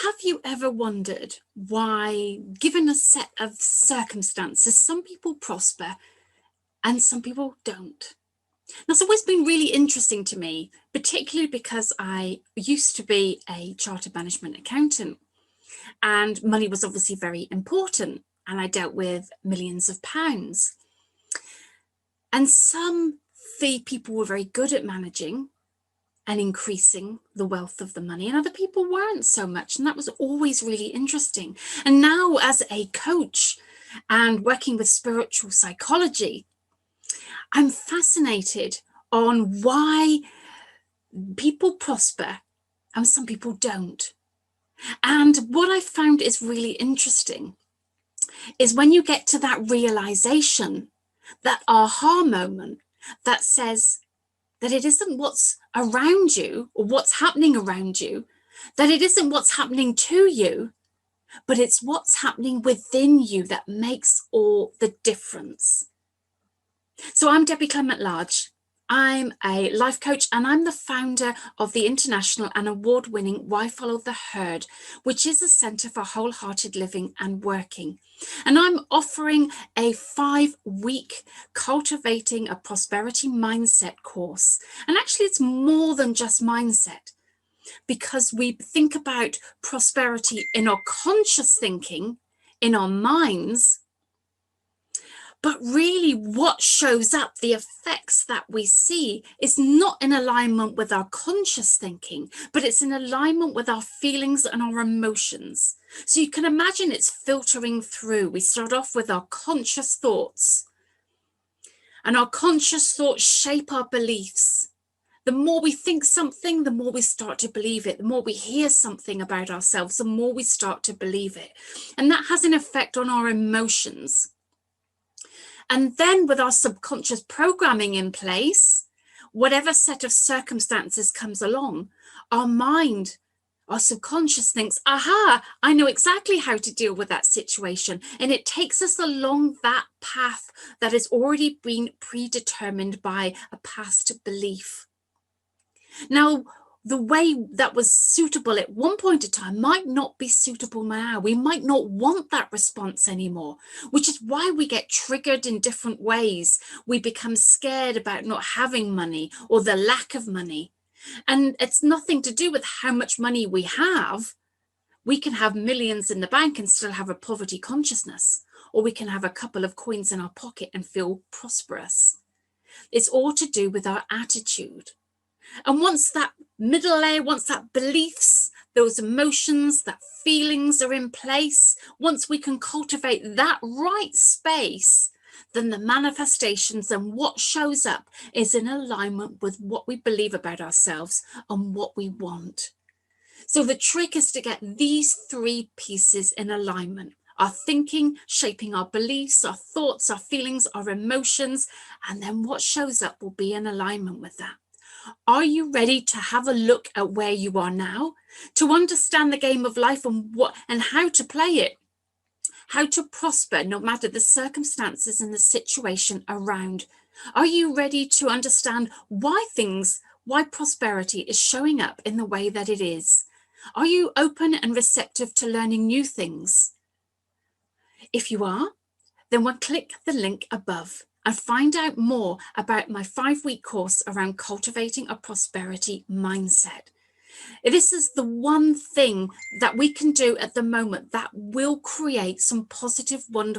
Have you ever wondered why, given a set of circumstances, some people prosper and some people don't? That's always been really interesting to me, particularly because I used to be a chartered management accountant and money was obviously very important and I dealt with millions of pounds. And some people were very good at managing and increasing the wealth of the money, and other people weren't so much, and that was always really interesting. And now, as a coach and working with spiritual psychology, I'm fascinated on why people prosper and some people don't. And what I found is really interesting is when you get to that realization, that aha moment that says that it isn't what's around you or what's happening around you, that it isn't what's happening to you, but it's what's happening within you that makes all the difference. So I'm Debbie Clement-Large. I'm a life coach and I'm the founder of the international and award-winning Why Follow the Herd, which is a centre for wholehearted living and working. And I'm offering a 5-week Cultivating a Prosperity Mindset course. And actually it's more than just mindset, because we think about prosperity in our conscious thinking, in our minds, but really what shows up, the effects that we see, is not in alignment with our conscious thinking, but it's in alignment with our feelings and our emotions. So you can imagine it's filtering through. We start off with our conscious thoughts, and our conscious thoughts shape our beliefs. The more we think something, the more we start to believe it. The more we hear something about ourselves, the more we start to believe it. And that has an effect on our emotions. And then with our subconscious programming in place, whatever set of circumstances comes along, our mind, our subconscious thinks, aha, I know exactly how to deal with that situation. And it takes us along that path that has already been predetermined by a past belief. Now, the way that was suitable at one point in time might not be suitable now. We might not want that response anymore, which is why we get triggered in different ways. We become scared about not having money or the lack of money. And it's nothing to do with how much money we have. We can have millions in the bank and still have a poverty consciousness, or we can have a couple of coins in our pocket and feel prosperous. It's all to do with our attitude. And once that middle layer, once that beliefs, those emotions, that feelings are in place, once we can cultivate that right space, then the manifestations and what shows up is in alignment with what we believe about ourselves and what we want. So the trick is to get these 3 pieces in alignment. Our thinking, shaping our beliefs, our thoughts, our feelings, our emotions, and then what shows up will be in alignment with that. Are you ready to have a look at where you are now, to understand the game of life and how to play it, how to prosper no matter the circumstances and the situation around? Are you ready to understand why prosperity is showing up in the way that it is? Are you open and receptive to learning new things? If you are, then we'll click the link above and find out more about my 5-week course around cultivating a prosperity mindset. This is the one thing that we can do at the moment that will create some positive, wonderful